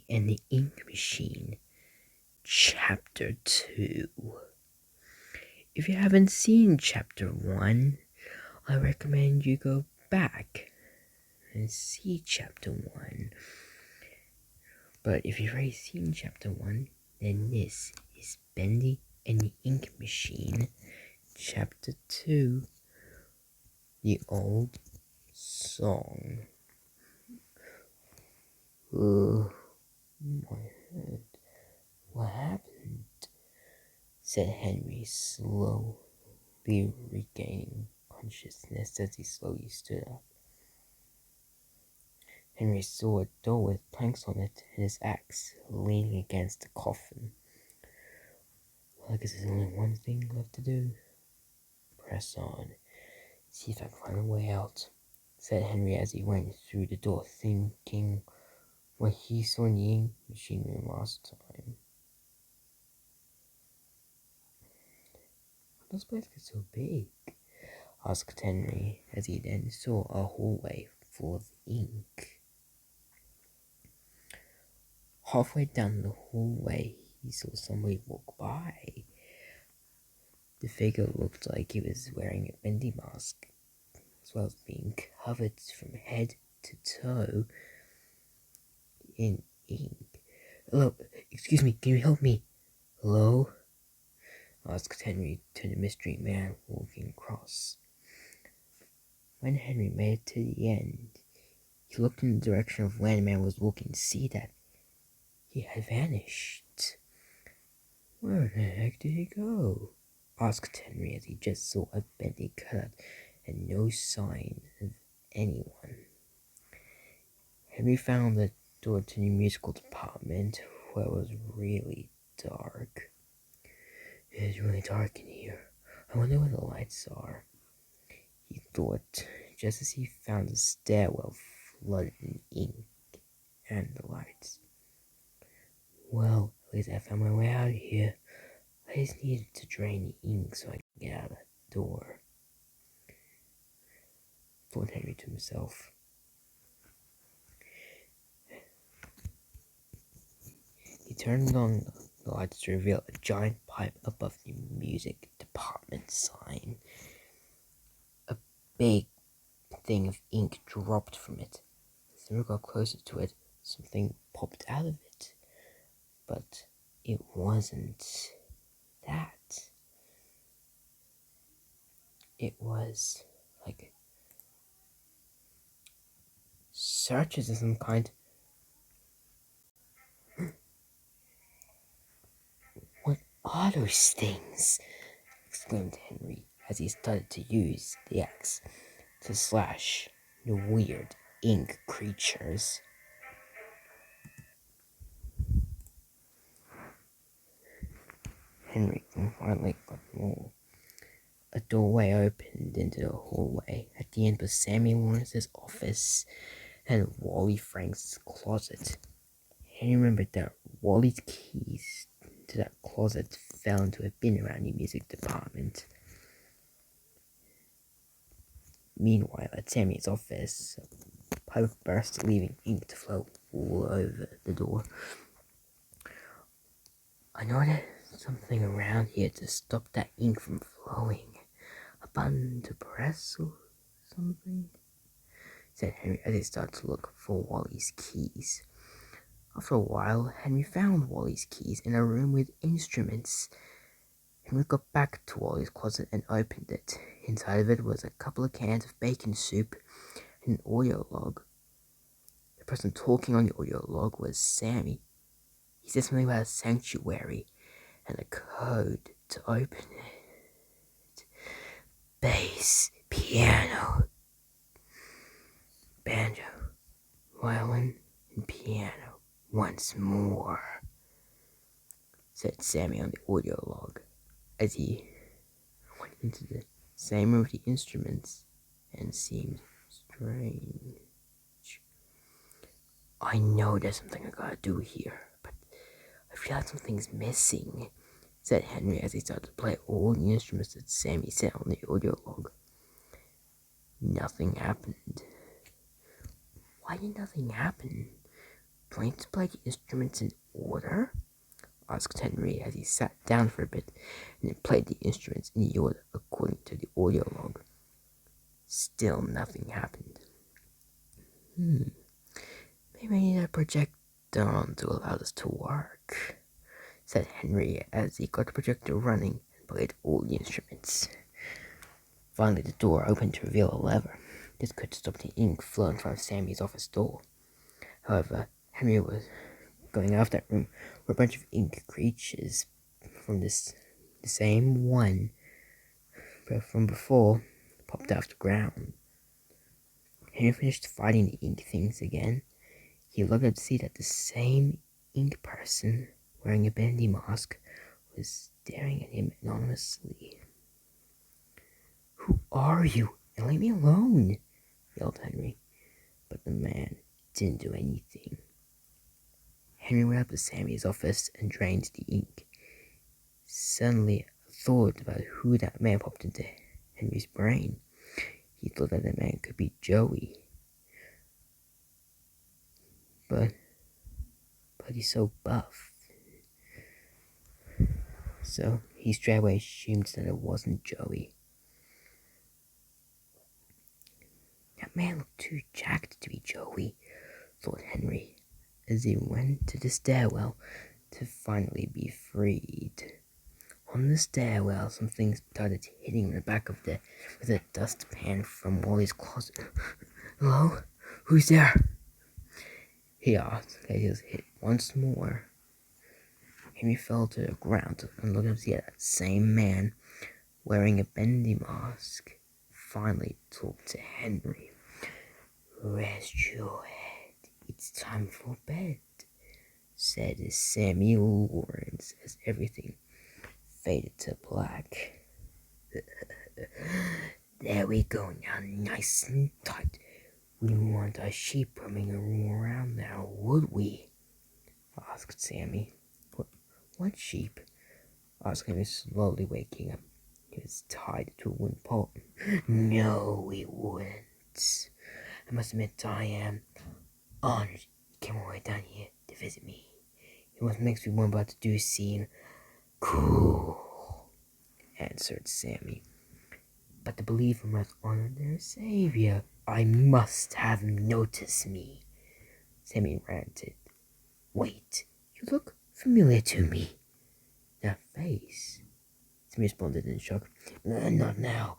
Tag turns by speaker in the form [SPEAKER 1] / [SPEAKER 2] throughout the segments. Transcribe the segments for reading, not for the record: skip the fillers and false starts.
[SPEAKER 1] and the Ink Machine, Chapter 2. If you haven't seen Chapter 1, I recommend you go back and see Chapter 1. But if you've already seen Chapter 1, then this is Bendy and the Ink Machine, Chapter 2, The Old Song. My head. What happened? Said Henry, slowly regaining consciousness as he slowly stood up. Henry saw a door with planks on it and his axe leaning against the coffin. Well, I guess there's only one thing left to do. Press on. See if I can find a way out, said Henry as he went through the door, thinking what he saw in the ink machine room last time. How does this place get so big? Asked Henry as he then saw a hallway full of ink. Halfway down the hallway, he saw somebody walk by. The figure looked like he was wearing a Bendy mask, as well as being covered from head to toe in ink. Hello, excuse me, can you help me? Hello? Asked Henry to the mystery man walking across. When Henry made it to the end, he looked in the direction of where the man was walking to see that he had vanished. Where the heck did he go? Asked Henry as he just saw a Bendy cut and no sign of anyone. Henry found the door to the musical department, where it was really dark. It's really dark in here. I wonder where the lights are, he thought, just as he found the stairwell flooded in ink and the lights. Well, at least I found my way out of here. I just needed to drain the ink so I could get out of that door, thought Henry to himself. He turned on the lights to reveal a giant pipe above the music department sign. A big thing of ink dropped from it. As Henry got closer to it, something popped out of it. But it wasn't that. It was like searches of some kind. What are those things? Exclaimed Henry as he started to use the axe to slash the weird ink creatures. Henry finally got more. A doorway opened into the hallway. At the end was Sammy Lawrence's office and Wally Frank's closet. Henry remembered that Wally's keys to that closet fell into a bin around the music department. Meanwhile, at Sammy's office, a pipe burst, leaving ink to flow all over the door. I know there's something around here to stop that ink from flowing. A button to press or something? Said Henry as he started to look for Wally's keys. After a while, Henry found Wally's keys in a room with instruments. Henry got back to Wally's closet and opened it. Inside of it was a couple of cans of bacon soup and an audio log. The person talking on the audio log was Sammy. He said something about a sanctuary and a code to open it. Bass, piano, banjo, violin, and piano. Once more, said Sammy on the audio log as he went into the same room with the instruments and seemed strange. I know there's something I gotta do here, but I feel like something's missing, said Henry as he started to play all the instruments that Sammy said on the audio log. Nothing happened. Why did nothing happen? trying to play the instruments in order?" asked Henry as he sat down for a bit and played the instruments in the order according to the audio log. Still nothing happened. Maybe I need a projector on to allow this to work, said Henry as he got the projector running and played all the instruments. Finally, the door opened to reveal a lever. This could stop the ink flowing from Sammy's office door. However, Henry was going out of that room where a bunch of ink creatures from the same one from before popped out of the ground. Henry finished fighting the ink things again. He looked up to see that the same ink person wearing a Bendy mask was staring at him anonymously. "Who are you? And leave me alone!" yelled Henry. But the man didn't do anything. Henry went up to Sammy's office and drained the ink. Suddenly, a thought about who that man popped into Henry's brain. He thought that the man could be Joey. But he's so buff. So he straight away assumed that it wasn't Joey. That man looked too jacked to be Joey, thought Henry, as he went to the stairwell to finally be freed. On the stairwell, something started hitting him in the back of the with a dustpan from Wally's closet. "Hello? Who's there?" he asked as he was hit once more. Henry fell to the ground and looked up to see that same man wearing a Bendy mask finally talked to Henry. "Rest your head. It's time for bed," said Sammy Lawrence as everything faded to black. "There we go now, nice and tight. We wouldn't want our sheep roaming around now, would we?" asked Sammy. What sheep?" asked Henry, slowly waking up. He was tied to a wooden pole. "No, we wouldn't. I must admit I am honored you came all the way down here to visit me. It was makes me one about to do seem cool," answered Sammy. "But the believer must honor their savior. I must have him notice me," Sammy ranted. "Wait, you look familiar to me." "That face," Sammy responded in shock. "Not now,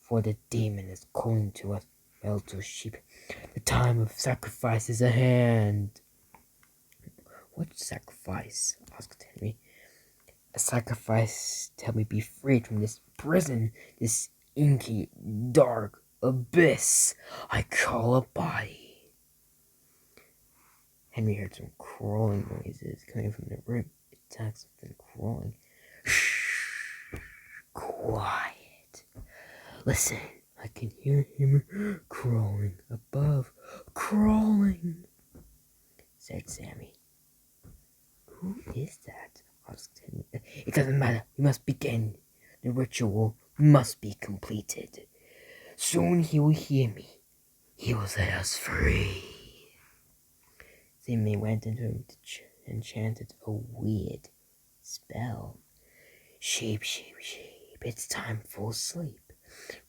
[SPEAKER 1] for the demon is calling to us, little sheep. The time of sacrifice is at hand." "What sacrifice?" asked Henry. "A sacrifice to help me be freed from this prison, this inky, dark abyss I call a body." Henry heard some crawling noises coming from the room. It sounded something crawling. "Shh! Quiet. Listen, I can hear him crawling above. Crawling," said Sammy. "Who is that?" asked Henry. "It doesn't matter. We must begin. The ritual must be completed. Soon he will hear me. He will set us free." Sammy went into him and chanted a weird spell. "Sheep, sheep, sheep, it's time for sleep.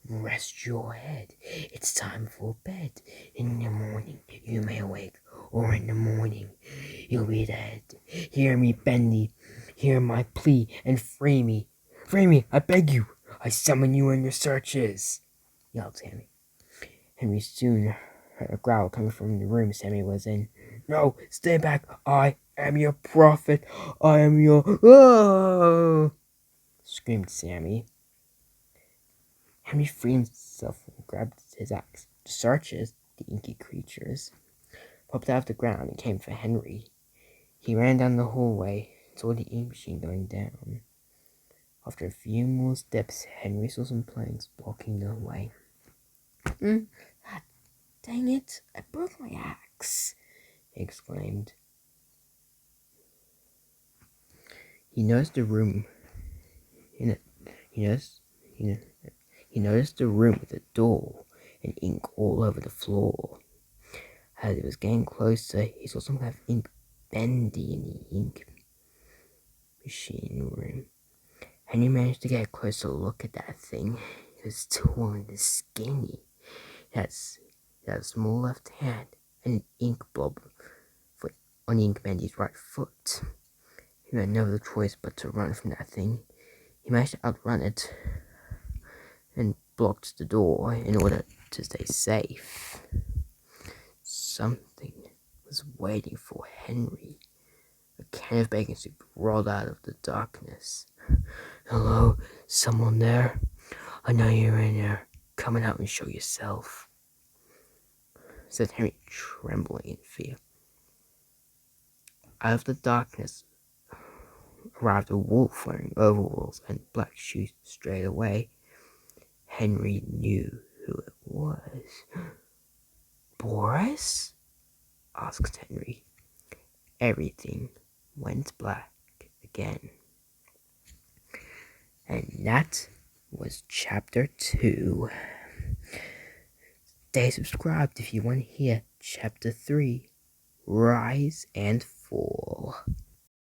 [SPEAKER 1] Rest your head. It's time for bed. In the morning you may awake, or in the morning you'll be dead. Hear me, Bendy. Hear my plea and free me. Free me, I beg you. I summon you in your searches," yelled Sammy. Henry soon heard a growl coming from the room Sammy was in. "No, stay back. I am your prophet. I am your..." "Oh!" screamed Sammy. Henry freed himself and grabbed his axe. The searchers, the inky creatures, popped out of the ground and came for Henry. He ran down the hallway and saw the ink machine going down. After a few more steps, Henry saw some planks blocking the way. "Dang it, I broke my axe," he exclaimed. He noticed the room He noticed the room with a door and ink all over the floor. As it was getting closer, he saw some kind of ink Bendy in the ink machine room. Henry managed to get a closer look at that thing. It was tall and skinny. It had a small left hand and an ink blob on Ink Bendy's right foot. He had no other choice but to run from that thing. He managed to outrun it and blocked the door in order to stay safe. Something was waiting for Henry. A can of bacon soup rolled out of the darkness. "Hello, someone there? I know you're in there. Come out and show yourself," said Henry, trembling in fear. Out of the darkness arrived a wolf wearing overalls and black shoes. Straight away, Henry knew who it was. "Boris?" asked Henry. Everything went black again. And that was chapter 2. Stay subscribed if you want to hear chapter 3, Rise and Fall.